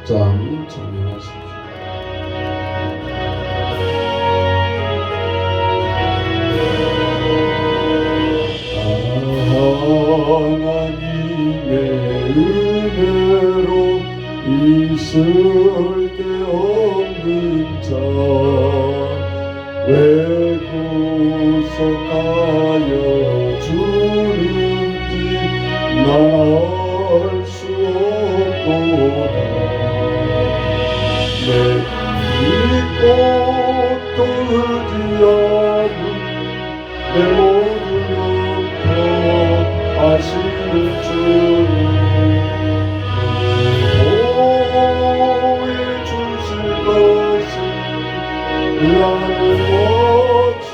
8장 정리하십시오. 하나님의 은혜로 있을 데 없는 자 왜 구속하여 주는지 난 알 수 없도다. 내 믿고 또 의지하는 내 모든 영혼 아시는 주님 보호해 주실 것을 나는 원치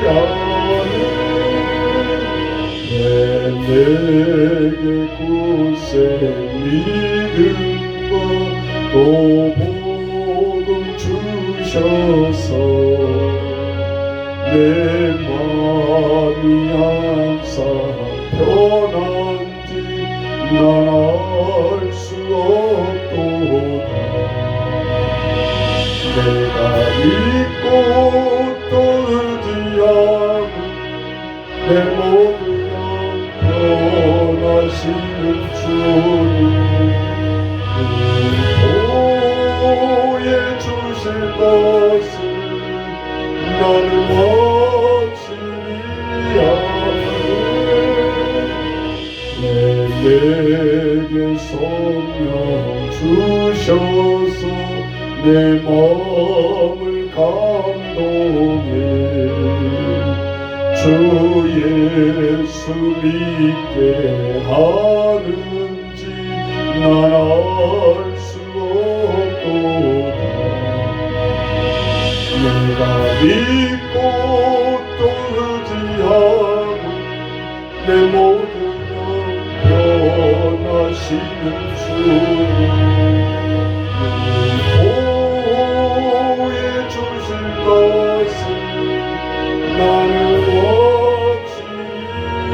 않네. 내게 굳센 믿음과 또 복음 주셔서 내 마음이 항상 편한지 난 알 수 없도다. 내가 믿고 또 의지하는 내 모든 영원하시는 주님 보호해 주실 것을 나는 원치 않네. 내게 성령 주셔서 내 마음을 감동해 주 예수 믿게 하는지 난 알 수 없도다. 내가 믿고 또 의지하고 내 모든 변하시는 주님 보호해 주실 것을 나는 원치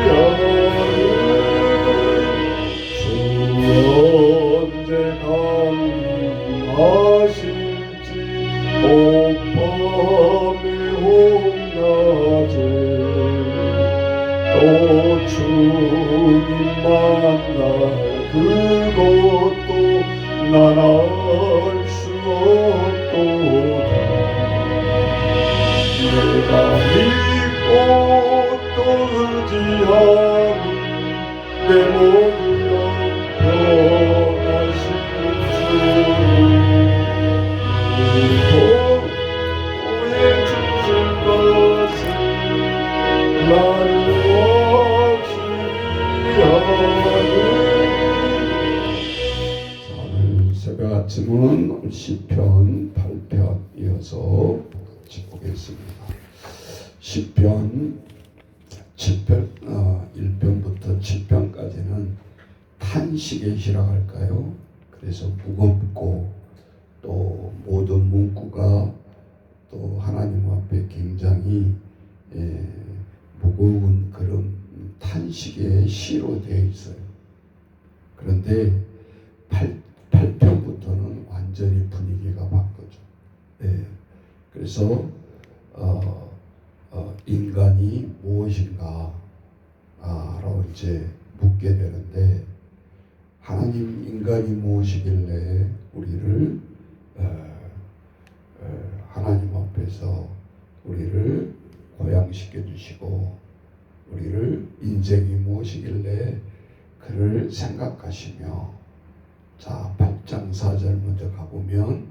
않네. 주 언제 강림하실지 밤에 홍낮에 또 주님 만날 그것도 난 알 수 없도다. 내가 믿고 또 의지하는 내 모든 영원하시는 주님 보호해 주실 것을 나는 원치 않네. 오늘 새벽 아침은 시편 8편 이어서 보겠습니다. 시편 1편부터 7편까지는 탄식의 시라 할까요? 그래서 무겁고 또 모든 문구가 또 하나님 앞에 굉장히 무거운 그런 탄식의 시로 되어 있어요. 그런데 8편부터는 완전히 분위기가 바뀌죠. 그래서 인간이 무엇인가 라고 이제 묻게 되는데 하나님 인간이 무엇이길래 우리를 하나님 앞에서 우리를 고양시켜 주시고 우리를 인생이 무엇이길래 그를 생각하시며 자 8장 4절 먼저 가보면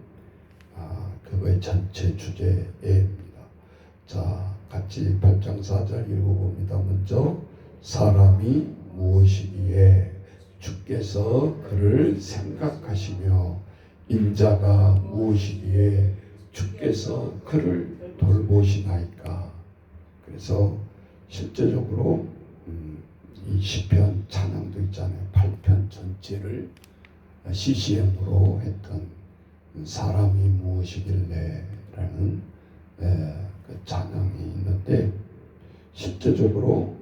그거의 전체 주제입니다. 자 같이 8장 4절 읽어봅니다. 먼저 사람이 무엇이기에 주께서 그를 생각하시며 인자가 무엇이기에 주께서 그를 돌보시나이까. 그래서 실제적으로 이 시편 찬양도 있잖아요. 8편 전체를 CCM으로 했던 사람이 무엇이길래 라는 그 찬양이 있는데 실제적으로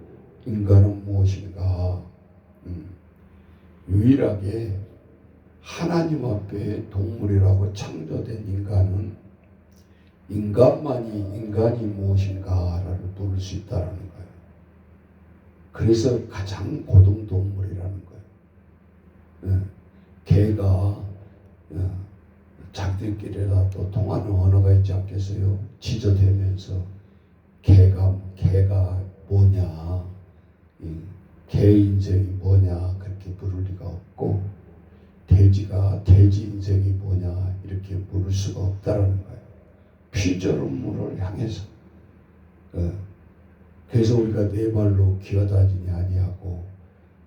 인간은 무엇인가 유일하게 하나님 앞에 동물이라고 창조된 인간은 인간만이 인간이 무엇인가를 물을 수 있다는 거예요. 그래서 가장 고등동물이라는 거예요. 개가 자기들끼리라도 통하는 언어가 있지 않겠어요? 지저대면서 개가 뭐냐, 개 인생이 뭐냐 그렇게 물을 리가 없고, 돼지가 돼지 인생이 뭐냐 이렇게 물을 수가 없다라는 거예요. 피조물을 향해서. 그래서 우리가 네 발로 기어다니지 아니하고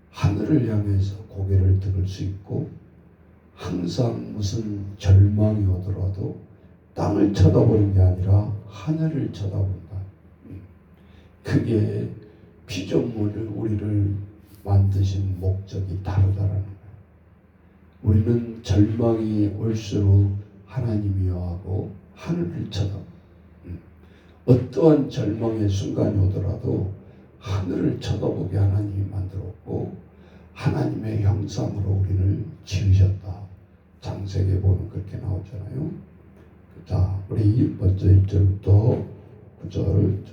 하늘을 향해서 고개를 들을 수 있고, 항상 무슨 절망이 오더라도 땅을 쳐다보는 게 아니라 하늘을 쳐다본다. 그게 피조물을 우리를 만드신 목적이 다르다라는 거예요. 우리는 절망이 올수록 하나님이 여하고 하늘을 쳐다보. 어떠한 절망의 순간이 오더라도 하늘을 쳐다보게 하나님이 만들었고 하나님의 형상으로 우리를 지으셨다. 창세기에 보면 그렇게 나오잖아요. 자, 우리 먼저 1절부터 9절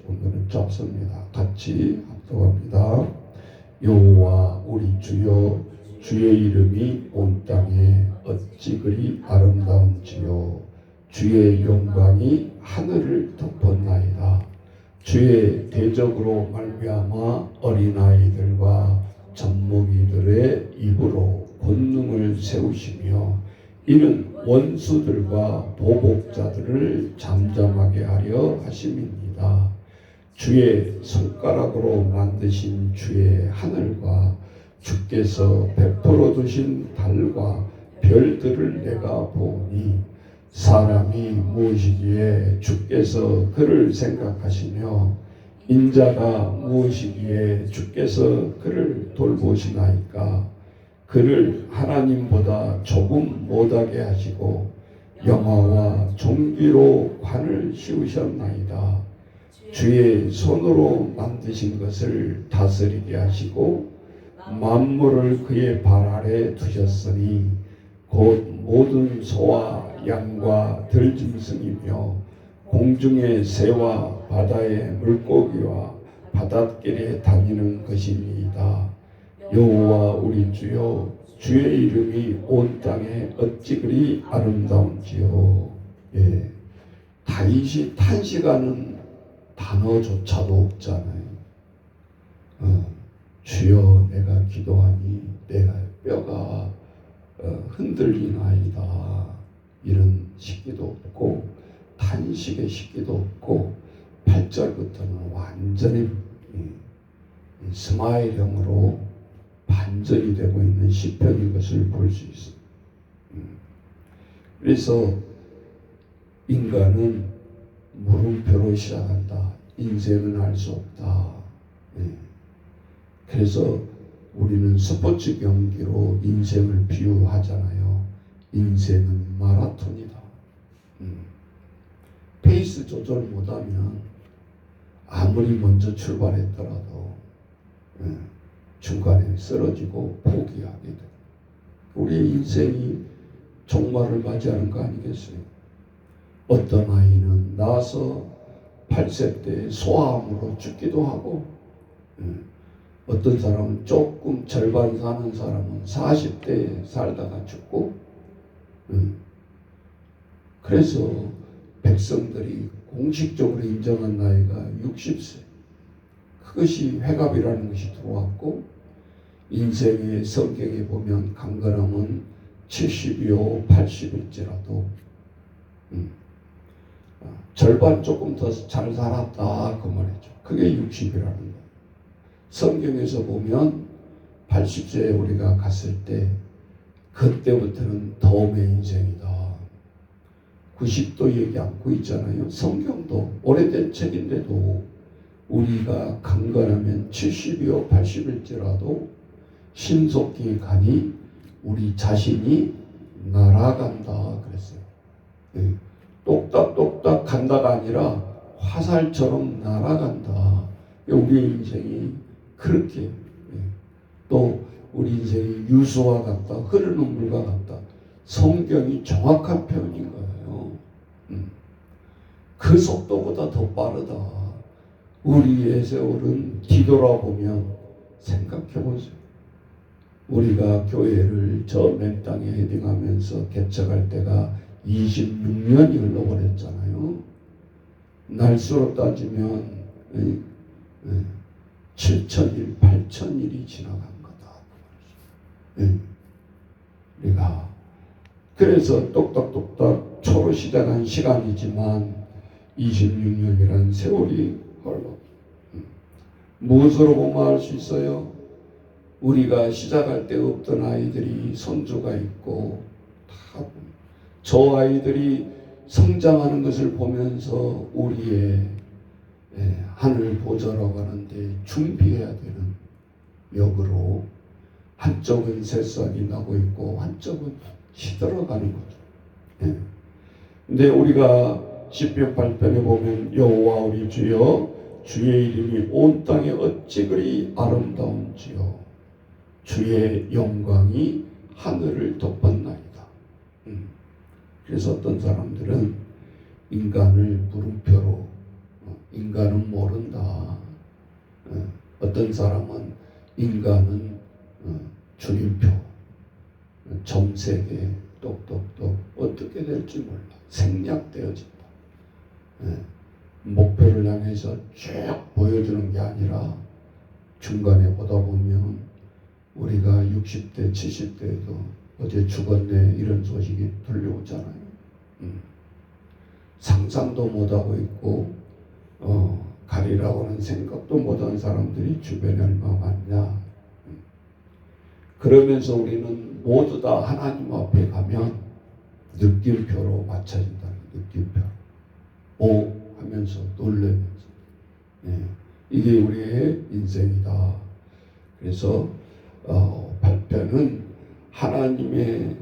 오늘은 짧습니다. 같이 합독합니다. 여호와 우리 주여, 주의 이름이 온 땅에 어찌 그리 아름다운지요. 주의 영광이 하늘을 덮었나이다. 주의 대적으로 말미암아 어린아이들과 젖먹이들의 입으로 권능을 세우시며 이는 원수들과 보복자들을 잠잠하게 하려 하심입니다. 주의 손가락으로 만드신 주의 하늘과 주께서 베풀어 두신 달과 별들을 내가 보니 사람이 무엇이기에 주께서 그를 생각하시며 인자가 무엇이기에 주께서 그를 돌보시나이까. 그를 하나님보다 조금 못하게 하시고 영화와 종기로 관을 씌우셨나이다. 주의 손으로 만드신 것을 다스리게 하시고 만물을 그의 발 아래 두셨으니 곧 모든 소와 양과 들짐승이며 공중의 새와 바다의 물고기와 바닷길에 다니는 것이니이다. 여호와 우리 주여, 주의 이름이 온 땅에 어찌 그리 아름다운지요. 예, 다윗이 탄식하는 단어조차도 없잖아요. 주여, 내가 기도하니 내가 뼈가 흔들리나이다. 이런 시기도 없고 탄식의 시기도 없고 8절부터는 완전히 스마일형으로 반전이 되고 있는 시편인 것을 볼 수 있습니다. 그래서 인간은 물음표로 시작한다. 인생은 알 수 없다. 그래서 우리는 스포츠 경기로 인생을 비유하잖아요. 인생은 마라톤이다. 페이스 조절 못하면 아무리 먼저 출발했더라도 중간에 쓰러지고 포기하게 돼. 우리의 인생이 종말을 맞이하는 거 아니겠어요? 어떤 아이는 나서 8세 때 소아암으로 죽기도 하고, 어떤 사람은 조금 절반 사는 사람은 40대에 살다가 죽고, 그래서 백성들이 공식적으로 인정한 나이가 60세. 그것이 회갑이라는 것이 들어왔고, 인생의 성경에 보면 강건함은 70이요 80일지라도 절반 조금 더 잘 살았다 그 말이죠. 그게 60이라는 거예요. 성경에서 보면 80세에 우리가 갔을 때 그때부터는 덤의 인생이다. 90도 얘기 않고 있잖아요. 성경도 오래된 책인데도 우리가 강건하면 70이요 80일지라도 신속히 가니 우리 자신이 날아간다 그랬어요. 똑딱똑딱 간다가 아니라 화살처럼 날아간다. 우리 인생이 그렇게, 또 우리 인생이 유수와 같다. 흐르는 물과 같다. 성경이 정확한 표현인 거예요. 그 속도보다 더 빠르다. 우리의 세월은 뒤돌아보면 생각해보세요. 우리가 교회를 저 맨 땅에 헤딩하면서 개척할 때가 26년이 흘러버렸잖아요. 날수로 따지면 7,000일, 8,000일이 지나간 거다. 우리가 그래서 똑딱똑딱 초로 시작한 시간이지만 26년이라는 세월이 흘러. 무엇으로 보면 알 수 있어요? 우리가 시작할 때 없던 아이들이 손주가 있고 저 아이들이 성장하는 것을 보면서 우리의 하늘 보좌라고 하는데 준비해야 되는 역으로 한쪽은 새싹이 나고 있고 한쪽은 시들어가는 거죠. 근데 우리가 시편 8편에 보면 여호와 우리 주여 주의 이름이 온 땅에 어찌 그리 아름다운지요 주의 영광이 하늘을 덮었나이다. 그래서 어떤 사람들은 인간을 물음표로 인간은 모른다. 어떤 사람은 인간은 줄임표 점세게 똑똑똑 어떻게 될지 몰라. 생략되어진다. 목표를 향해서 쭉 보여주는 게 아니라 중간에 보다 보면 우리가 60대 70대에도 어제 죽었네 이런 소식이 들려오잖아요. 상상도 못하고 있고 가리라고는 생각도 못한 사람들이 주변에 얼마나 많냐. 그러면서 우리는 모두 다 하나님 앞에 가면 느낌표로 맞춰진다는 느낌표. 오 하면서 놀라면서 이게 우리의 인생이다. 그래서 8편은 하나님의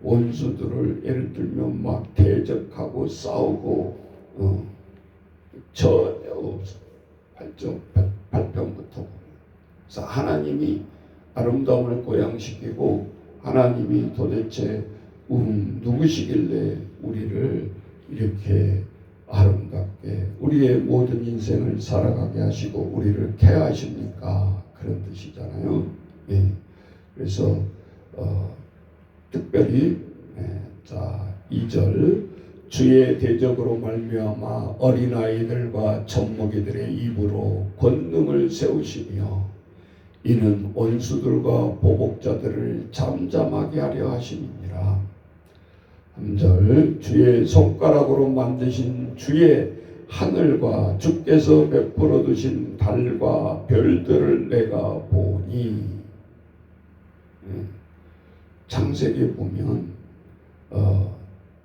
원수들을 예를 들면 막 대적하고 싸우고 전혀 없어. 8편부터. 그래서 하나님이 아름다움을 고양시키고 하나님이 도대체 누구시길래 우리를 이렇게 아름답게 우리의 모든 인생을 살아가게 하시고 우리를 케어하십니까? 그런 뜻이잖아요. 그래서 특별히 자 2절 주의 대적으로 말미암아 어린아이들과 젖먹이들의 입으로 권능을 세우시며 이는 원수들과 보복자들을 잠잠하게 하려 하심이니라. 3절 주의 손가락으로 만드신 주의 하늘과 주께서 베풀어 두신 달과 별들을 내가 보니. 창세기에 보면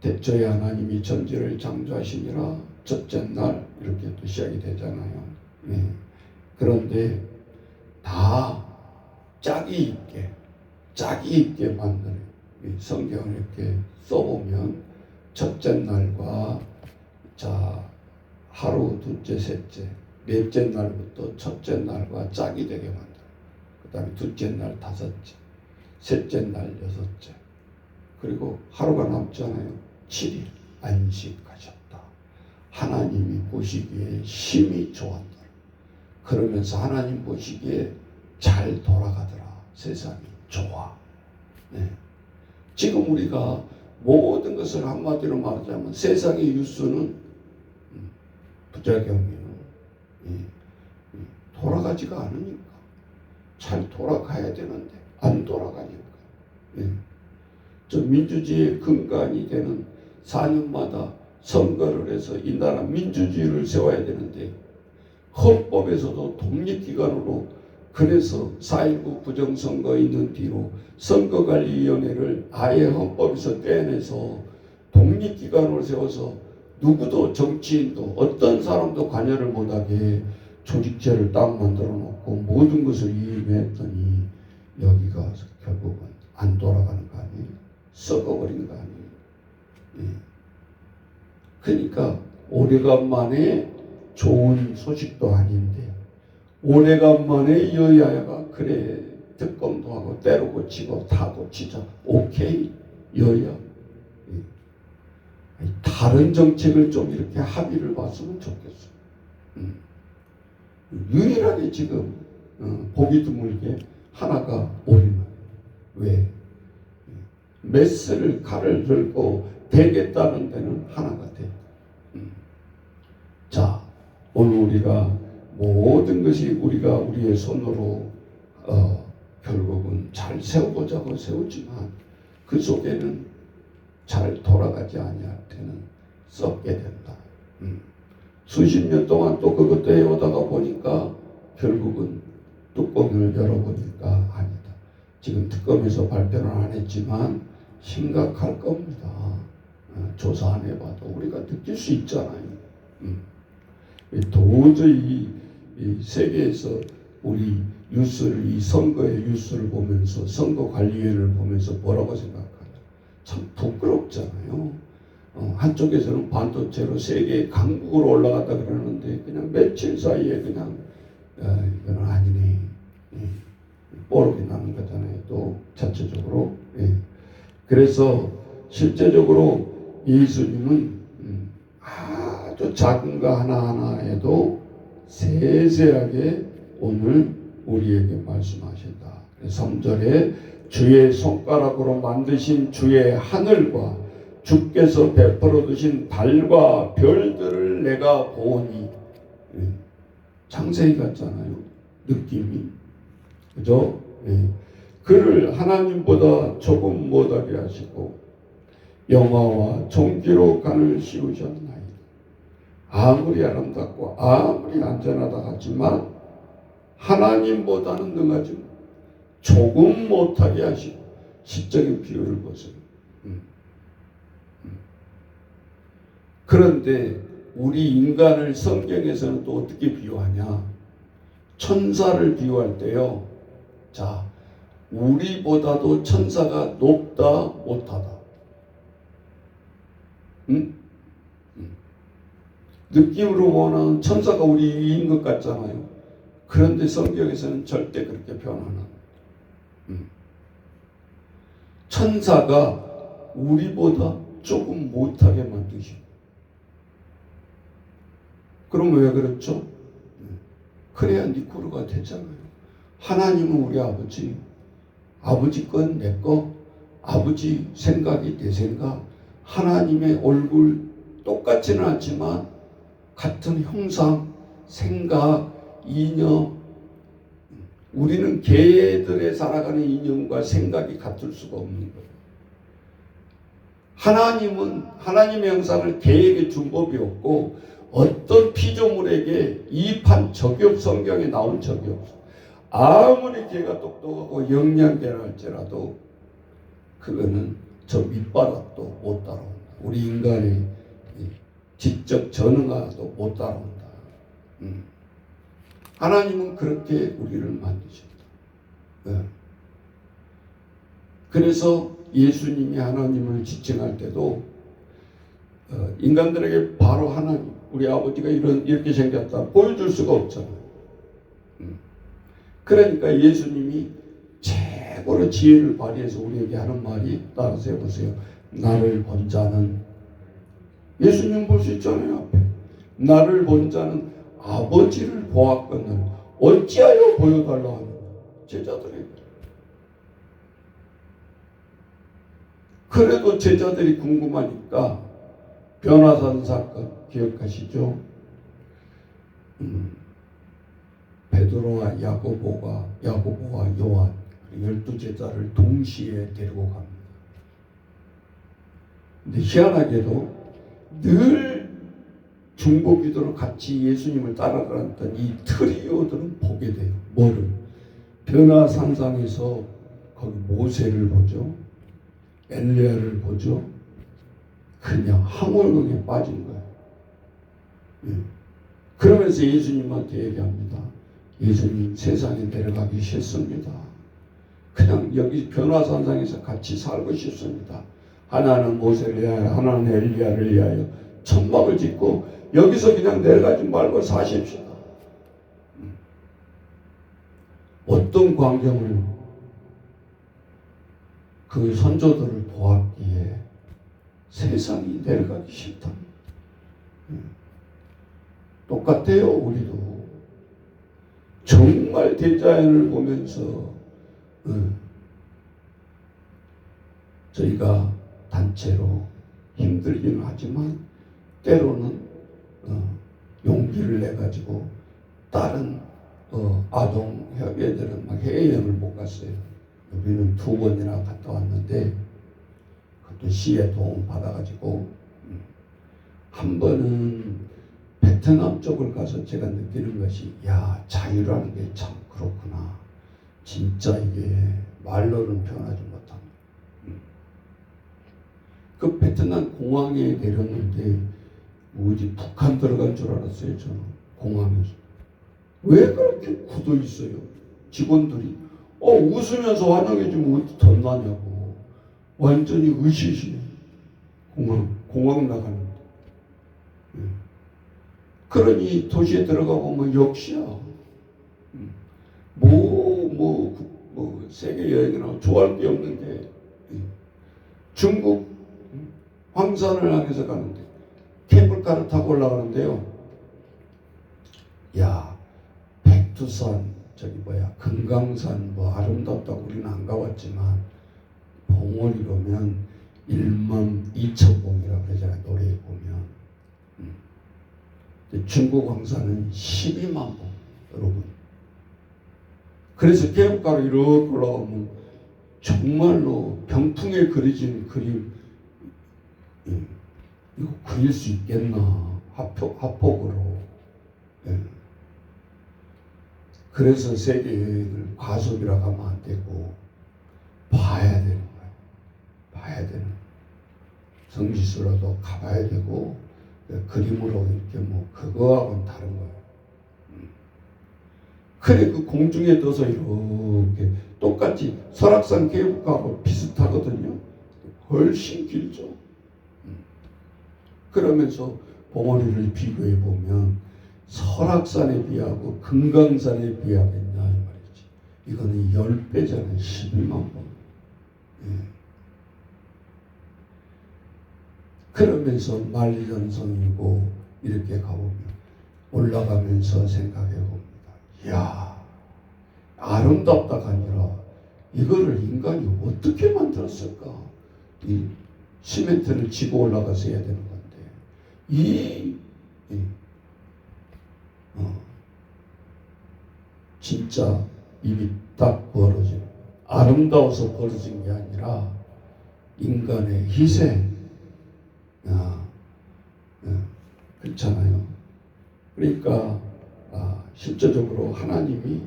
대초에 하나님이 천지를 창조하시니라 첫째 날 이렇게 또 시작이 되잖아요. 그런데 다 짝이 있게 만드는 성경을 이렇게 써보면 첫째 날과 하루, 둘째, 셋째, 넷째 날부터 첫째 날과 짝이 되게 만들어요. 그 다음에 둘째 날 다섯째, 셋째 날 여섯째, 그리고 하루가 남잖아요. 7일 안식하셨다. 하나님이 보시기에 심히 좋았다. 그러면서 하나님 보시기에 잘 돌아가더라. 세상이 좋아. 지금 우리가 모든 것을 한마디로 말하자면 세상의 뉴스는 부작용이에요. 돌아가지가 않으니까. 잘 돌아가야 되는데 안 돌아가니까. 저 민주주의의 근간이 되는 4년마다 선거를 해서 이 나라 민주주의를 세워야 되는데 헌법에서도 독립기관으로 그래서 4.19 부정선거 있는 뒤로 선거관리위원회를 아예 헌법에서 떼내서 독립기관으로 세워서 누구도 정치인도 어떤 사람도 관여를 못하게 조직제를 딱 만들어 놓고 모든 것을 위임했더니 여기가 결국은 안 돌아가는 거 아니에요? 썩어버린 거 아니에요? 그러니까 오래간만에 좋은 소식도 아닌데 오래간만에 여야가 그래 특검도 하고 때리고 치고 다 고치자. 오케이. 여야. 다른 정책을 좀 이렇게 합의를 봤으면 좋겠어. 유일하게 지금 보기 드물게 하나가 옳은. 왜? 메스를 칼을 들고 되겠다는 데는 하나가 돼. 자, 오늘 우리가 모든 것이 우리가 우리의 손으로 결국은 잘 세워보자고 세우지만 그 속에는 잘 돌아가지 아니할 때는 썩게 된다. 수십 년 동안 또 그것도 해오다가 보니까 결국은 뚜껑을 열어보니까 아니다. 지금 특검에서 발표는 안 했지만 심각할 겁니다. 조사 안 해봐도 우리가 느낄 수 있잖아요. 도저히 이 세계에서 우리 뉴스를, 이 선거의 뉴스를 보면서, 선거관리위원회를 보면서 뭐라고 생각하냐. 참 부끄럽잖아요. 한쪽에서는 반도체로 세계 강국으로 올라갔다 그러는데 그냥 며칠 사이에 그냥 이건 아니네. 뽀록이 나는 거잖아요. 또 자체적으로. 그래서 실제적으로 예수님은 아주 작은 거 하나하나에도 세세하게 오늘 우리에게 말씀하신다. 3절에 주의 손가락으로 만드신 주의 하늘과 주께서 베풀어 두신 달과 별들을 내가 보니. 창세기 같잖아요. 느낌이. 그죠? 그를 하나님보다 조금 못하게 하시고 영화와 종기로 간을 씌우셨나이다. 아무리 아름답고 아무리 안전하다 하지만 하나님보다는 능하지 조금 못하게 하시고 시적인 비유를 보세요. 그런데 우리 인간을 성경에서는 또 어떻게 비유하냐? 천사를 비유할 때요. 자, 우리보다도 천사가 높다 못하다. 느낌으로 보는 천사가 우리 위인 것 같잖아요. 그런데 성경에서는 절대 그렇게 표현하는. 천사가 우리보다 조금 못하게 만드시고. 그럼 왜 그렇죠? 그래야 니코르가 되잖아요. 하나님은 우리 아버지, 아버지 건 내 거, 아버지 생각이 내 생각, 하나님의 얼굴 똑같지는 않지만 같은 형상, 생각, 이념, 우리는 개들의 살아가는 이념과 생각이 같을 수가 없는 거예요. 하나님은 하나님의 형상을 개에게 준 법이 없고 어떤 피조물에게 이판 적이 없어. 성경에 나온 적이 없어. 아무리 개가 똑똑하고 영양개라 할지라도 그거는 저 밑바닥도 못 따라온다. 우리 인간의 지적 전능하도 못 따라온다. 하나님은 그렇게 우리를 만드셨다. 그래서 예수님이 하나님을 지칭할 때도 인간들에게 바로 하나님, 우리 아버지가 이렇게 생겼다 보여줄 수가 없잖아요. 그러니까 예수님이 최고로 지혜를 발휘해서 우리에게 하는 말이, 따라서 해보세요. 나를 본 자는, 예수님 볼 수 있잖아요. 앞에. 나를 본 자는 아버지를 보았거늘 어찌하여 보여달라 하는 제자들이. 그래도 제자들이 궁금하니까 변화산 사건 기억하시죠? 베드로와 야고보와 요한 12제자를 동시에 데리고 갑니다. 근데 희한하게도 늘 중보기도로 같이 예수님을 따라갔던 이 트리오들은 보게 돼요. 뭐를? 변화산상에서 거기 모세를 보죠. 엘리야를 보죠. 그냥 황홀경에 빠진 거예요. 그러면서 예수님한테 얘기합니다. 예수님, 세상에 내려가기 싫습니다. 그냥 여기 변화산상에서 같이 살고 싶습니다. 하나는 모세를 위하여, 하나는 엘리야를 위하여 천막을 짓고 여기서 그냥 내려가지 말고 사십시다. 어떤 광경을 그 선조들을 보았기에 세상이 내려가기 싫다. 똑같아요. 우리도 정말 대자연을 보면서 저희가 단체로 힘들기는 하지만 때로는 용기를 내 가지고 다른 아동 협의회들은 막 해외여행을 못 갔어요. 우리는 2번이나 갔다 왔는데 그것도 시의 도움 받아가지고 한 번은 베트남 쪽을 가서 제가 느끼는 것이 야, 자유라는 게 참 그렇구나. 진짜 이게 말로는 표현하지 못합니다. 그 베트남 공항에 내렸는데 어디 북한 들어간 줄 알았어요. 저는 공항에서. 왜 그렇게 굳어 있어요? 직원들이 웃으면서 환영해주면 어디 덧나냐고. 완전히 으시시네. 공항 나가는데. 그러니 도시에 들어가 보면 역시야. 세계 여행이나 좋아할 게 없는데 중국 황산을 향해서 가는데 케이블카를 타고 올라가는데요. 야, 백두산 금강산 아름답다고 우리는 안 가봤지만 봉우리 보면 12,000봉이라고 그러잖아요. 노래에 보면. 중국 황산은 12만 봉, 여러분. 그래서 케이블카로 이렇게 올라가면 정말로 병풍에 그려진 그림, 이거 그릴 수 있겠나, 화폭으로. 그래서 세계 여행을 과속이라고 하면 안 되고 봐야 되는 거예요. 봐야 되는. 성지수라도 가봐야 되고 그림으로 이렇게 그거하고는 다른 거예요. 그래 그 공중에 떠서 이렇게 똑같이 설악산 케이블카하고 비슷하거든요. 훨씬 길죠. 그러면서 봉우리를 비교해 보면 설악산에 비하고 금강산에 비하겠냐 이 말이지. 이거는 10배잖아요. 12만 번. 그러면서 만리장성이고 이렇게 가보면 올라가면서 생각해 봅니다. 이야, 아름답다가 아니라 이거를 인간이 어떻게 만들었을까? 이 시멘트를 지고 올라가서 해야 되는 건데 진짜 입이 딱 벌어진, 아름다워서 벌어진 게 아니라 인간의 희생. 그렇잖아요. 그러니까 실제적으로 하나님이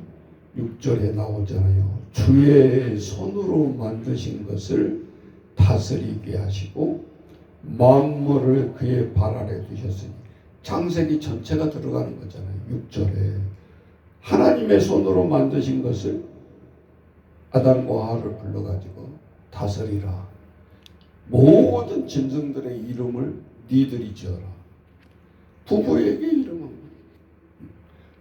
6절에 나오잖아요. 주의 손으로 만드신 것을 다스리게 하시고 만물을 그의 발 아래 두셨으니, 창세기 전체가 들어가는 거잖아요. 6절에 하나님의 손으로 만드신 것을 아담과 하와를 불러가지고 다스리라. 모든 짐승들의 이름을 니들이 지어라. 부부에게 이름은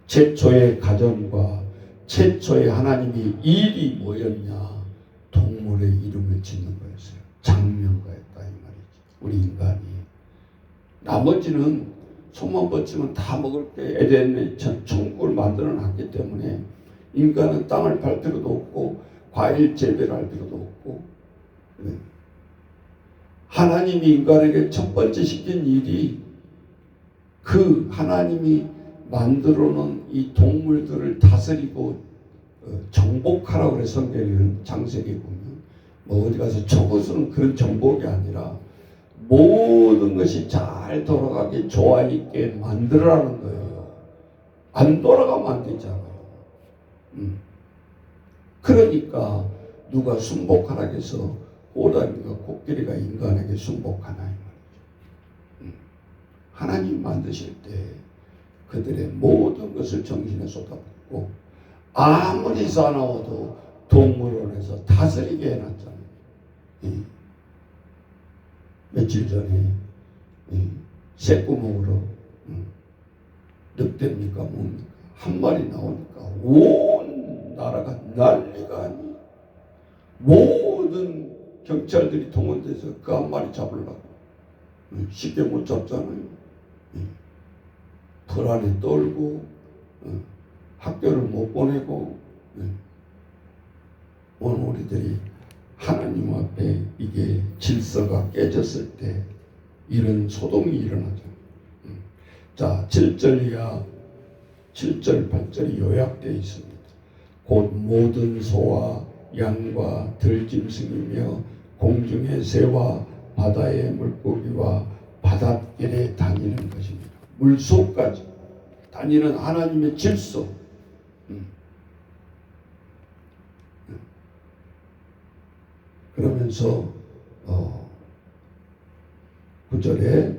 최초의 가정과 최초의 하나님이 일이 뭐였냐? 동물의 이름을 짓는 거였어요. 장명가였다 이 말이지. 우리 인간이. 나머지는 손만 뻗치면 다 먹을 때 에덴의 천국을 만들어 놨기 때문에 인간은 땅을 팔 필요도 없고 과일 재배를 할 필요도 없고. 하나님이 인간에게 첫 번째 시킨 일이 그 하나님이 만들어 놓은 이 동물들을 다스리고 정복하라고 그래. 성경에는 창세기 보면 어디 가서 적어서는 그런 정복이 아니라 모든 것이 잘 돌아가게 좋아 있게 만들어라는 거예요. 안 돌아가면 안 되잖아요. 그러니까 누가 순복하라 해서 호랑이가 코끼리가 인간에게 순복하나 이 말이죠. 하나님 만드실 때 그들의 모든 것을 정신에 쏟아붓고 아무리 사나워도 동물원에서 다스리게 해놨잖아요. 며칠 전에 새구멍으로 늑대입니까 뭡니까 한 마리 나오니까 온 나라가 난리가 아니에요. 모든 경찰들이 동원돼서 그 한 마리 잡으려고 쉽게 못 잡잖아요. 불안에 떨고 학교를 못 보내고 오늘 우리들이 하나님 앞에 이게 질서가 깨졌을 때 이런 소동이 일어나죠. 자, 7절 이하 7절 8절이 요약되어 있습니다. 곧 모든 소와 양과 들짐승이며 공중의 새와 바다의 물고기와 바닷길에 다니는 것입니다. 물속까지 다니는 하나님의 질서. 그러면서 9절에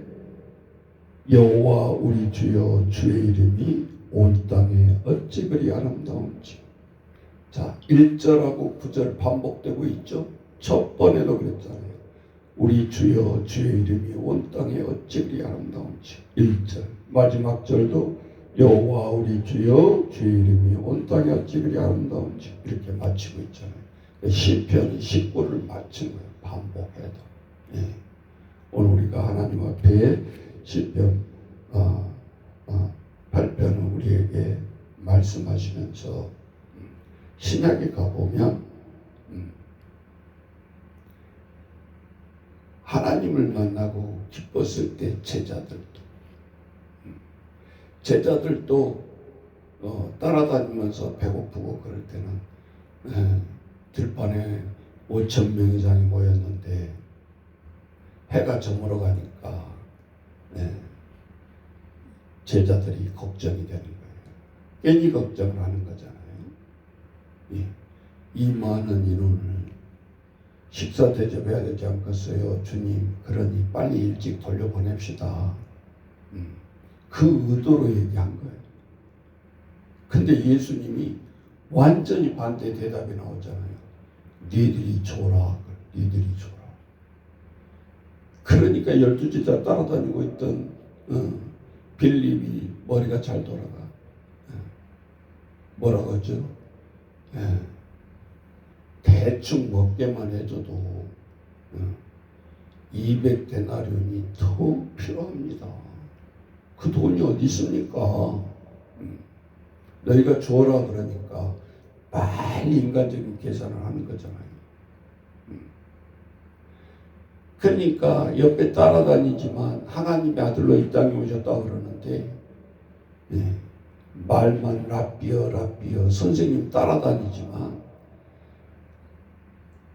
여호와 우리 주여 주의 이름이 온 땅에 어찌 그리 아름다운지. 자, 1절하고 9절 반복되고 있죠. 첫 번에도 그랬잖아요. 우리 주여 주의 이름이 온 땅에 어찌 그리 아름다운지. 1절 마지막 절도 여호와 우리 주여 주의 이름이 온 땅에 어찌 그리 아름다운지 이렇게 마치고 있잖아요. 시편 19를 마친 거예요. 반복해도. 오늘 우리가 하나님 앞에 시편 8편을 우리에게 말씀하시면서 신약에 가보면 하나님을 만나고 기뻤을 때 제자들도 따라다니면서 배고프고 그럴 때는 들판에 5,000명 이상이 모였는데 해가 저물어 가니까 제자들이 걱정이 되는 거예요. 괜히 걱정을 하는 거잖아요. 이 많은 인원을 식사 대접해야 되지 않겠어요? 주님, 그러니 빨리 일찍 돌려보냅시다. 그 의도로 얘기한 거예요. 근데 예수님이 완전히 반대 대답이 나오잖아요. 니들이 줘라. 니들이 줘라. 그러니까 12제자 따라다니고 있던 빌립이 머리가 잘 돌아가. 뭐라고 하죠? 대충 먹게만 해줘도 200데나리온이 더 필요합니다. 그 돈이 어디 있습니까? 너희가 줘라 그러니까 빨리 인간적인 계산을 하는 거잖아요. 그러니까 옆에 따라다니지만 하나님의 아들로 이 땅에 오셨다고 그러는데 말만 라삐어 선생님 따라다니지만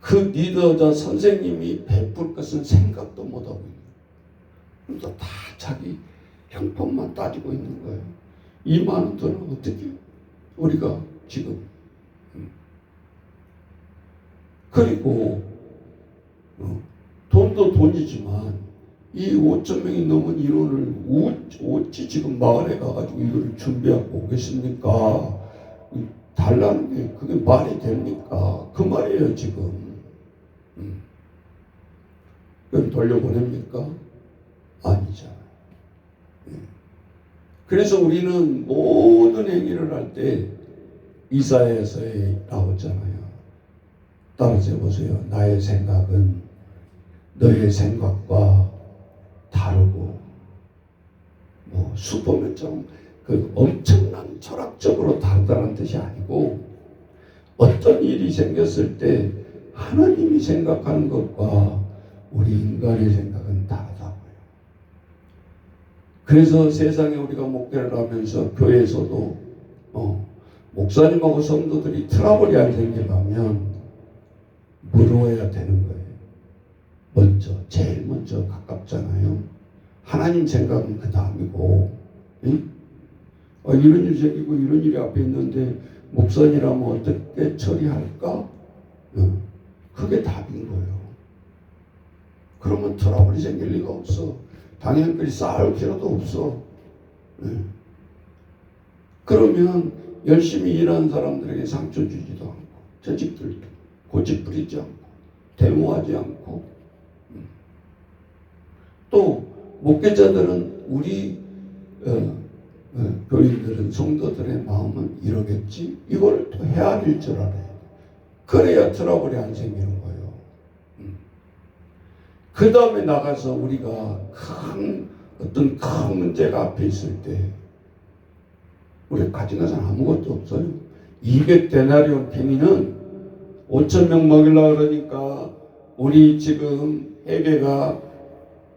그 리더자 선생님이 베풀 것은 생각도 못하고 있는 거예요. 그러니까 다 자기 형편만 따지고 있는 거예요. 이 많은 돈을 어떻게 우리가 지금 그리고 돈도 돈이지만 이 5,000명이 넘은 인원을 어찌 지금 마을에 가가지고 이걸 준비하고 오겠습니까? 달라는 게 그게 말이 됩니까? 그 말이에요 지금. 그럼 돌려보냅니까? 아니잖아요. 그래서 우리는 모든 행위를 할 때 이사야서에 나오잖아요. 따라서 해보세요. 나의 생각은 너의 생각과 다르고 슈퍼맨처럼 그 엄청난 철학적으로 다르다는 뜻이 아니고 어떤 일이 생겼을 때 하나님이 생각하는 것과 우리 인간의 생각은 다르다고요. 그래서 세상에 우리가 목회를 하면서 교회에서도 목사님하고 성도들이 트러블이 안 생기려면 물어야 되는 거예요. 제일 먼저 가깝잖아요. 하나님 생각은 그 다음이고, 이런 일이 생기고 이런 일이 앞에 있는데 목사님이라면 어떻게 처리할까? 그게 답인 거예요. 그러면 트러블이 생길 리가 없어. 당연히 싸울 필요도 없어. 그러면 열심히 일하는 사람들에게 상처 주지도 않고, 저직들도 고집 부리지 않고, 데모하지 않고, 또 목회자들은 우리 교인들은 성도들의 마음은 이러겠지, 이걸 또 헤아릴 줄 알아야 돼. 그래야 트러블이 안 생기는 거예요. 그 다음에 나가서 우리가 어떤 큰 문제가 앞에 있을 때 우리 가진 것은 아무것도 없어요. 200데나리온 팽이는 5,000명 먹이려고 그러니까 우리 지금 회계가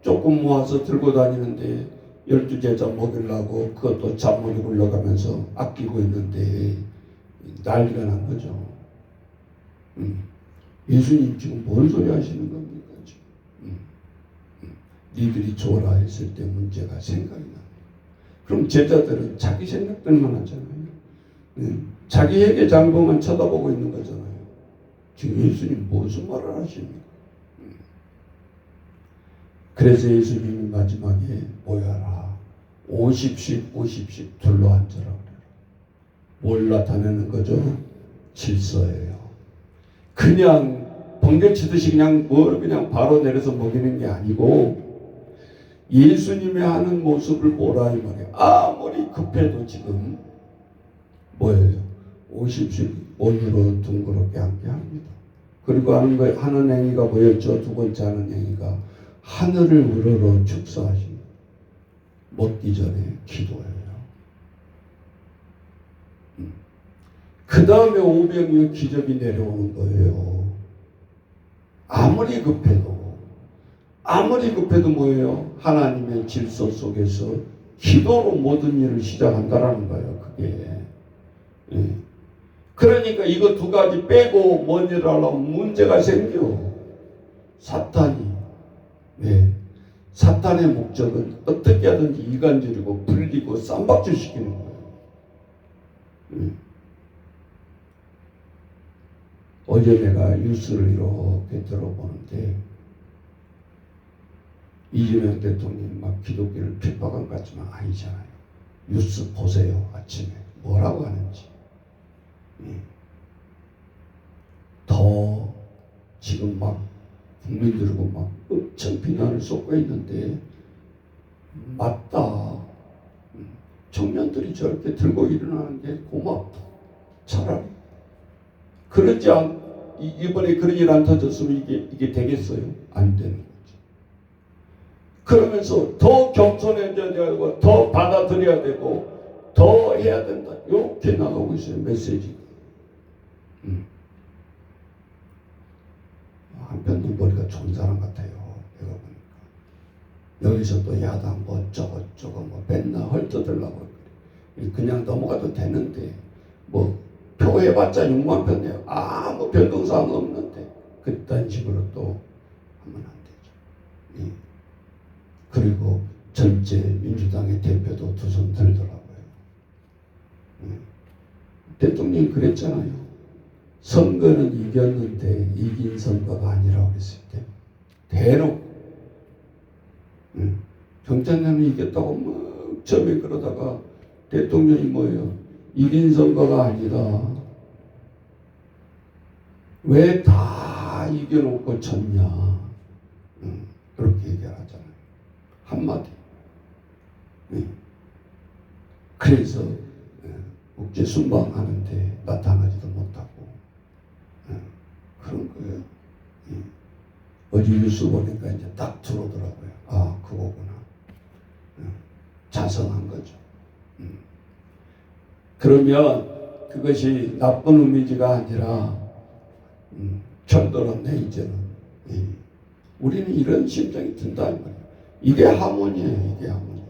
조금 모아서 들고 다니는데 12제자 먹이려고 그것도 잔머리 굴러가면서 아끼고 있는데 난리가 난 거죠. 예수님 지금 뭔 소리 하시는 겁니까? 지금? 니들이 줘라 했을 때 문제가 생각이 나요. 그럼 제자들은 자기 생각들만 하잖아요. 자기 회계 장부만 쳐다보고 있는 거잖아요. 지금 예수님 무슨 말을 하십니까? 그래서 예수님이 마지막에 모여라. 50씩 50씩 둘러앉으라 그래요. 뭘 나타내는 거죠? 질서예요. 그냥 번개 치듯이 그냥 그냥 바로 내려서 먹이는 게 아니고 예수님이 하는 모습을 보라 이 말이에요. 아무리 급해도 지금 뭐예요? 50씩 원으로 둥그렇게 함께 합니다. 그리고 하는 행위가 뭐였죠? 두 번째 하는 행위가 하늘을 우러러 축사하십니다. 먹기 전에 기도해요. 그 다음에 오병이어 기적이 내려오는 거예요. 아무리 급해도 뭐예요? 하나님의 질서 속에서 기도로 모든 일을 시작한다라는 거예요. 그게. 그러니까 이거 두 가지 빼고 뭔 일을 하려면 문제가 생겨. 사탄이. 사탄의 목적은 어떻게 하든지 이간질이고 불리고 쌈박질 시키는 거예요. 어제 내가 뉴스를 이렇게 들어보는데 이재명 대통령이 막 기독교를 핍박한 것 같지만 아니잖아요. 뉴스 보세요. 아침에 뭐라고 하는지. 더 지금 막 국민들고 막 엄청 비난을 쏟고 있는데 맞다. 청년들이 저렇게 들고 일어나는 게 고맙다. 차라리 그러지 이번에 그런 일 안 터졌으면 이게 되겠어요? 안 되는 거죠. 그러면서 더 겸손해져야 되고 더 받아들여야 되고 더 해야 된다. 이렇게 나가고 있어요. 메시지가. 한편도 머리가 좋은 사람 같아요. 내가 보니까. 여기서 또 야당 뭐 저거 뭐 맨날 헐떠들라고 그냥 넘어가도 되는데 뭐 표 해봤자 6만 표네요. 아무 변동사항 없는데 그딴 식으로 또 하면 안 되죠. 그리고 전체 민주당의 대표도 두 손 들더라고요. 대통령이 그랬잖아요. 선거는 이겼는데 이긴 선거가 아니라고 했을 때 대놓고 경찰관은 이겼다고 막 처음에 그러다가 대통령이 뭐예요? 이긴 선거가 아니라 왜 다 이겨놓고 졌냐. 그렇게 얘기를 하잖아요. 한마디. 그래서 국제 순방하는데 나타나지도 못하고 그런 거예요. 어제 뉴스 보니까 이제 딱 들어오더라고요. 아, 그거구나. 자성한 거죠. 그러면 그것이 나쁜 의미가 아니라 철들었네 이제는. 우리는 이런 심정이 든다 이 말이에요. 이게 하모니예요. 이게 하모니.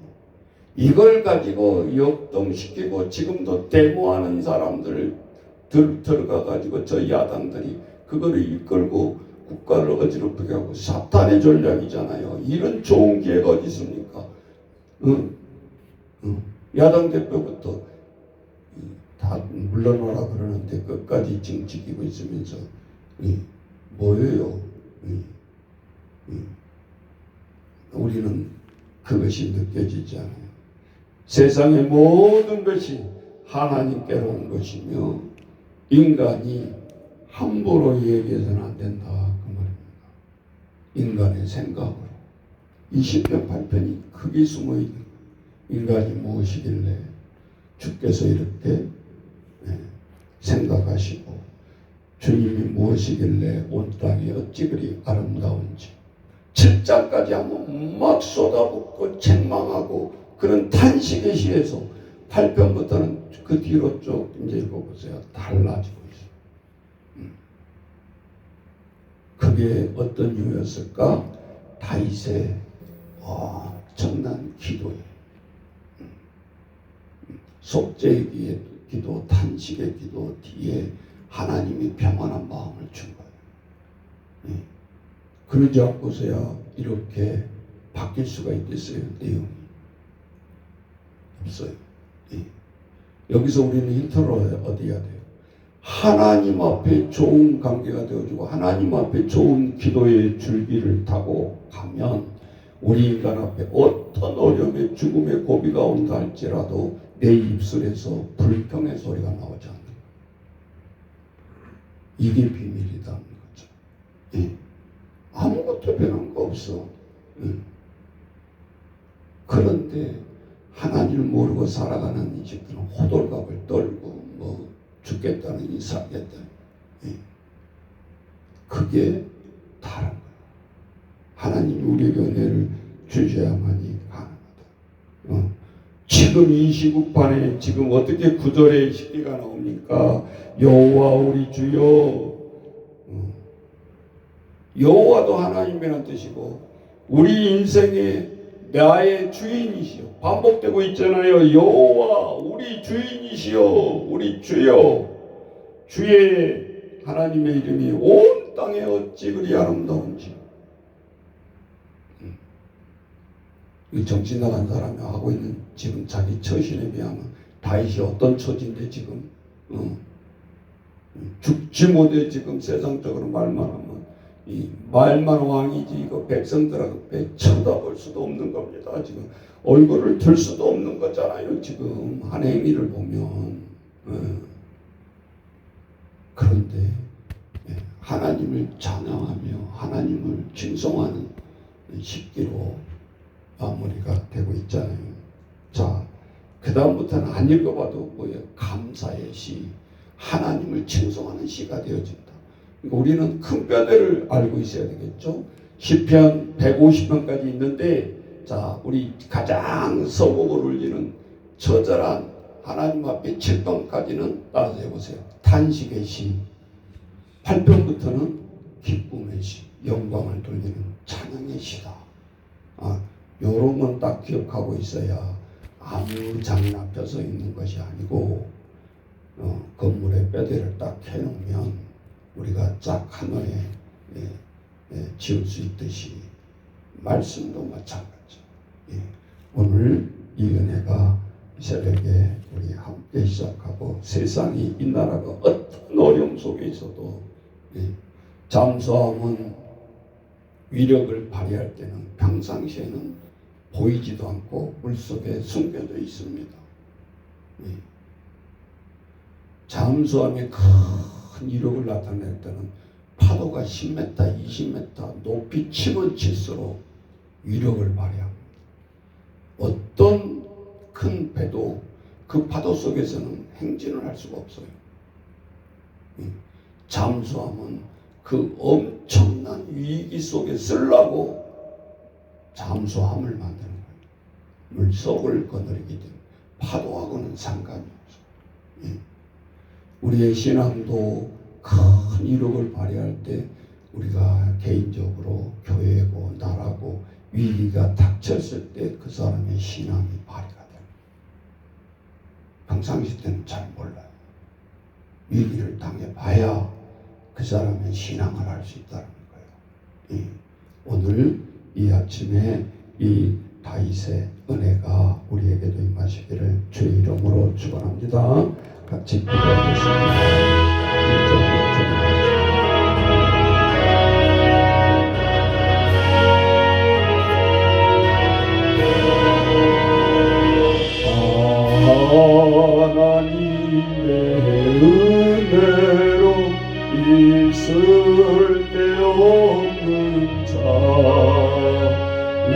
이걸 가지고 역동시키고 지금도 데모하는 사람들 들어가가지고 저 야당들이 그거를 이끌고 국가를 어지럽게 하고 사탄의 전략이잖아요. 이런 좋은 기회가 어디 있습니까? 야당 대표부터 다 물러나라 그러는데 끝까지 지금 지키고 있으면서 뭐예요? 우리는 그것이 느껴지지 않아요. 세상의 모든 것이 하나님께로 온 것이며 인간이 함부로 얘기해서는 안 된다 그 말입니다. 인간의 생각으로 20편 8편이 크게 숨어있는 인간이 무엇이길래 주께서 이렇게 생각하시고 주님이 무엇이길래 온 땅이 어찌 그리 아름다운지 7장까지 하면 막 쏟아붓고 책망하고 그런 탄식의 시에서 8편부터는 그 뒤로 쭉 이제 읽어보세요. 달라지고 있어요. 그게 어떤 이유였을까? 다윗의 엄청난 기도예요. 속죄의 기도, 탄식의 기도 뒤에 하나님이 평안한 마음을 준 거예요. 그러지 않고서야 이렇게 바뀔 수가 있겠어요? 내용이 없어요. 여기서 우리는 힌트를 얻어야 돼요. 하나님 앞에 좋은 관계가 되어주고 하나님 앞에 좋은 기도의 줄기를 타고 가면 우리 인간 앞에 어떤 어려움의 죽음의 고비가 온다 할지라도 내 입술에서 불평의 소리가 나오지 않는 거예요. 이게 비밀이라는 거죠. 아무것도 변한 거 없어. 그런데 하나님을 모르고 살아가는 이 집들은 호들갑을 떨고 뭐 죽겠다느니 살겠다니. 그게 다른 거예요. 하나님이 우리에게 은혜를 주셔야만이 가능하다. 지금 이 시국판에 지금 어떻게 구절의 시기가 나옵니까? 여호와 우리 주여. 여호와도 하나님이라는 뜻이고 우리 인생의 나의 주인이시여. 반복되고 있잖아요. 여호와 우리 주인이시여. 우리 주여. 주의 하나님의 이름이 온 땅에 어찌 그리 아름다운지. 이 정신 나간 사람이 하고 있는 지금 자기 처신에 비하면 다윗이 어떤 처지인데 지금 죽지 못해 지금 세상적으로 말만 하면 이 말만 왕이지 이거 백성들하고 쳐다볼 수도 없는 겁니다. 지금 얼굴을 들 수도 없는 거잖아요. 지금 한 행위를 보면. 그런데 하나님을 찬양하며 하나님을 칭송하는 십기로 마무리가 되고 있잖아요. 자, 그 다음부터는 안 읽어봐도 뭐예요? 감사의 시, 하나님을 칭송하는 시가 되어진다. 우리는 큰 뼈대를 알고 있어야 되겠죠. 시편 150편까지 있는데, 자, 우리 가장 서곡을 울리는 처절한 하나님 앞에 7편까지는 따라서 해보세요. 탄식의 시, 8편부터는 기쁨의 시, 영광을 돌리는 찬양의 시다. 요런 건 딱 기억하고 있어야 아무 장난 앞에서 있는 것이 아니고 건물의 뼈대를 딱 해놓으면 우리가 짝 하늘에 지을 수 있듯이 말씀도 마찬가지. 오늘 이 은혜가 새벽에 우리 함께 시작하고 세상이 이 나라가 어떤 어려움 속에 있어도 잠수함은 위력을 발휘할 때는 평상시에는 보이지도 않고 물속에 숨겨져 있습니다. 잠수함의 큰 이력을 나타낼 때는 파도가 10m, 20m 높이 치면 칠수록 위력을 발휘합니다. 어떤 큰 배도 그 파도 속에서는 행진을 할 수가 없어요. 잠수함은 그 엄청난 위기 속에 쓰려고 잠수함을 만드는 거예요. 물속을 거느리기 때문에 파도하고는 상관이 없어요. 우리의 신앙도 큰 이력을 발휘할 때 우리가 개인적으로 교회고 나라고 위기가 닥쳤을 때 그 사람의 신앙이 발휘가 돼요. 평상시 때는 잘 몰라요. 위기를 당해봐야 그 사람의 신앙을 할 수 있다는 거예요. 오늘 이 아침에 이 다윗의 은혜가 우리에게도 임하시기를 주의 이름으로 축원합니다. 같이 기도하겠습니다. 하나님의 은혜로 있을 데 없는 자 왜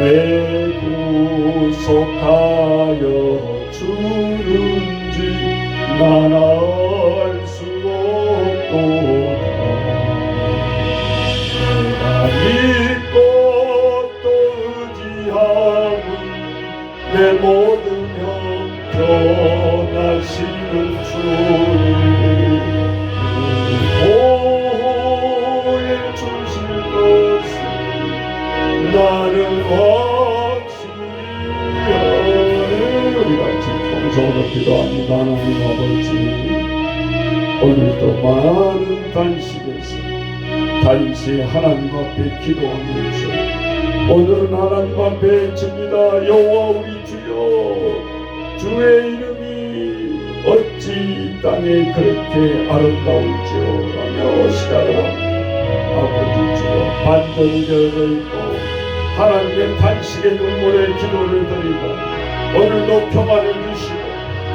구속하여 주는지 난 알 수 없도다. 내가 믿고 위함은 내 모든 형편하시는 주님 보호해 주실 것을 나는 확신하네. 우리 같이 통성으로 기도합니다. 하나님 아버지, 오늘도 많은 단식에서 단시 하나님 앞에 기도하면서 오늘은 하나님 앞에 칩니다. 여호와 우리 주여, 주의 이름이 어찌 이 땅에 그렇게 아름다울지요 라며 시작을 합니다. 아버지 주여, 반전이 되어 있고 하나님의 단식의 눈물의 기도를 드리고 오늘도 평안을 주시고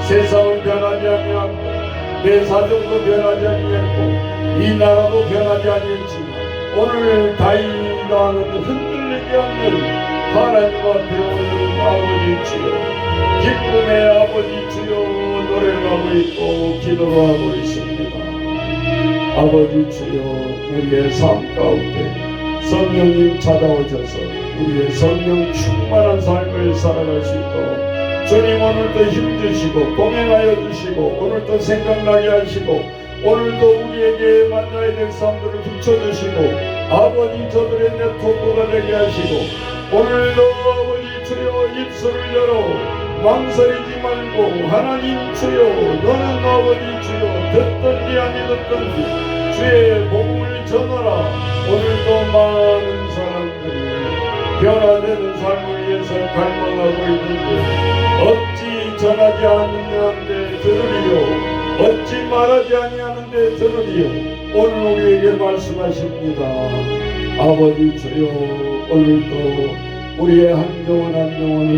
세상은 변하지 아니하고 내 사정도 변하지 아니했고 이 나라도 변하지 아니했지만 오늘 다윗왕은 흔들리지 않는 하나님 앞에 오는 아버지 주여, 기쁨의 아버지 주여 노래를 하고 있고 기도를 하고 있습니다. 아버지 주여, 우리의 삶 가운데 성령님 찾아오셔서 우리의 성령 충만한 삶을 살아갈 수 있도록 주님 오늘도 힘주시고 동행하여 주시고 오늘도 생각나게 하시고 오늘도 우리에게 만나야 될 사람들을 붙여주시고 아버지 저들의 네트워크가 되게 하시고 오늘도 아버지 주여 입술을 열어 망설이지 말고 하나님 주여, 너는 아버지 주여 듣든지 아니 듣든지 주의 복음을 전하라. 오늘도 많은 사람들이 변화되는 삶을 위해서 갈망하고 있는데 어찌 전하지 않느냐는데 들으리요, 어찌 말하지 아니하는데 들으리요. 오늘 우리에게 말씀하십니다. 아버지 주여, 오늘도 우리의 한 영혼 한 영혼을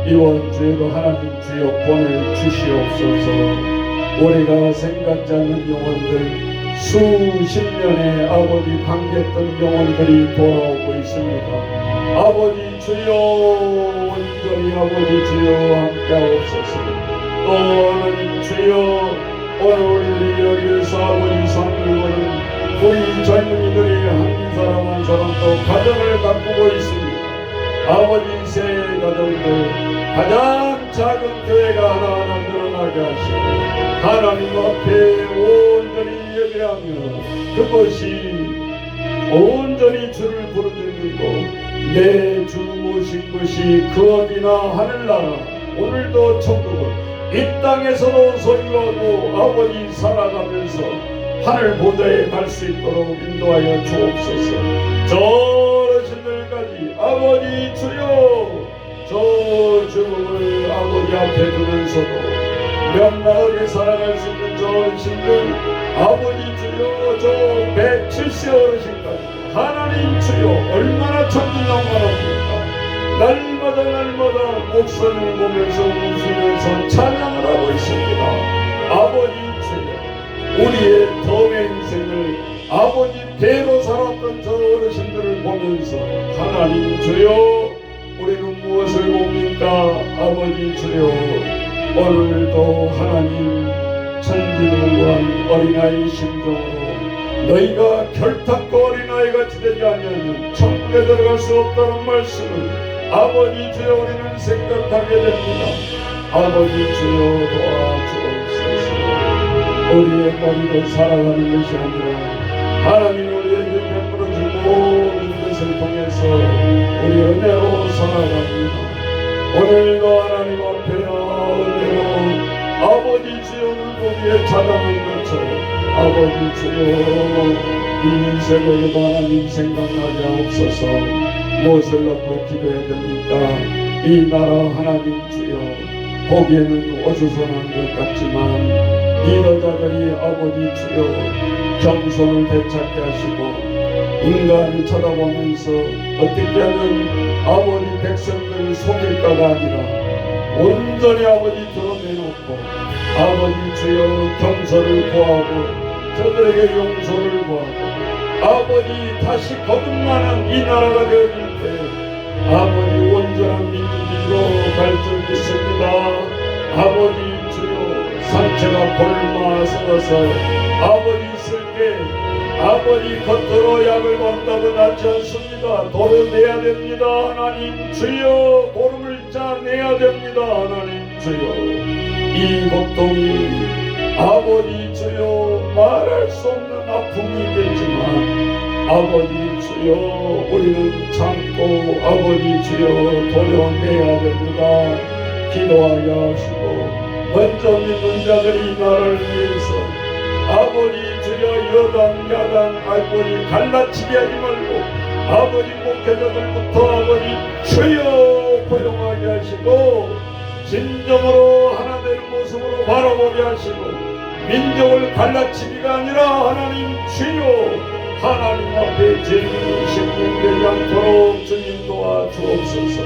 이번 주에도 하나님 주여 보내주시옵소서. 우리가 생각지 않는 영혼들, 수십 년의 아버지 강했던 영혼들이 돌아오고 있습니다. 아버지 주여, 온전히 아버지 주여 함께하옵소서. 또 하나님 주여, 오늘 우리들이 여기에서 아버지 삶을 거는 우리 젊은이들이 한 사람 한 사람 또 가정을 가꾸고 있습니다. 아버지 새 가정들, 가장 작은 교회가 하나하나 늘어나게 하시고 하나님 앞에 온전히 예배하며 그것이 온전히 주를 부르짖는 것, 내 주 모신 것이 그 어디나 하늘나라 오늘도 천국을 이 땅에서도 소유하고 아버지 살아가면서 하늘 보좌에 갈 수 있도록 인도하여 주옵소서. 저 어르신들까지 아버지 주여, 저 죽음을 아버지 앞에 두면서도 명랑하게 살아갈 수 있는 저 어르신들, 아버지 주여, 저 170 어르신까지 하나님 주여 얼마나 천진난만합니까. 날마다 목선을 보면서 웃으면서 찬양을 하고 있습니다. 아버지 주여, 우리의 덤의 인생을 아버지 대로 살았던 저 어르신들을 보면서 하나님 주여, 우리는 무엇을 봅니까? 아버지 주여, 오늘도 하나님 천진난만한 어린아이 심정으로 너희가 결탁과 어린아이 같이 되지 아니하면 천국에 들어갈 수 없다는 말씀을 아버지 주여 우리는 생각하게 됩니다. 아버지 주여 도와주옵소서. 우리의 머리로 살아가는 것이 아니라 하나님 우리에게 베풀어준 모든 것을 통해서 우리 은혜로 살아갑니다. 오늘도 하나님 앞에 은혜로 아버지 주여 물고기에 자당한 것처럼 아버지 주여 이 인생에도 하나님 생각나게 하옵소서. 무엇을 놓고 기도해야 됩니까? 이 나라 하나님 주여, 보기에는 어수선한 것 같지만 리더자들이 아버지 주여 겸손을 되찾게 하시고 인간을 쳐다보면서 어떻게 하면 아버지 백성들 속일까가 아니라 온전히 아버지 드러내놓고 아버지 주여 겸손을 구하고 저들에게 용서를 구하고 아버지 다시 거듭나는 이 나라가 되어질 때 아버지 온전한 민주주의로 갈 줄 믿습니다. 아버지 주여 산채가 볼마 썩어서 아버지 있을 때 아버지 아버지 겉으로 약을 본다고 낫지 않습니다. 도를 내야 됩니다. 하나님 주여 보름을 짜내야 됩니다. 하나님 주여 이 고통이 아버지 주여 말할 수 없는 아픔이겠지만 아버지 주여 우리는 참고 아버지 주여 도려내야 됩니다. 기도하게 하시고 먼저 믿는 자들이 나를 위해서 아버지 주여 여당 야당 아버지 갈라치게 하지 말고 아버지 목회자들부터 아버지 주여 포용하게 하시고 진정으로 하나 된 모습으로 바라보게 하시고 민족을 갈라치기가 아니라 하나님 주여 하나님 앞에 진심되지 않도록 주님 도와주옵소서.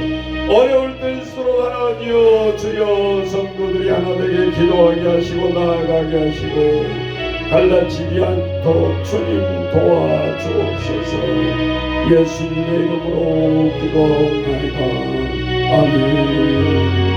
어려울 때일수록 하나님여 주여 성도들이 하나 되게 기도하게 하시고 나아가게 하시고 갈라치지 않도록 주님 도와주옵소서. 예수님의 이름으로 기도하옵나이다. 아멘.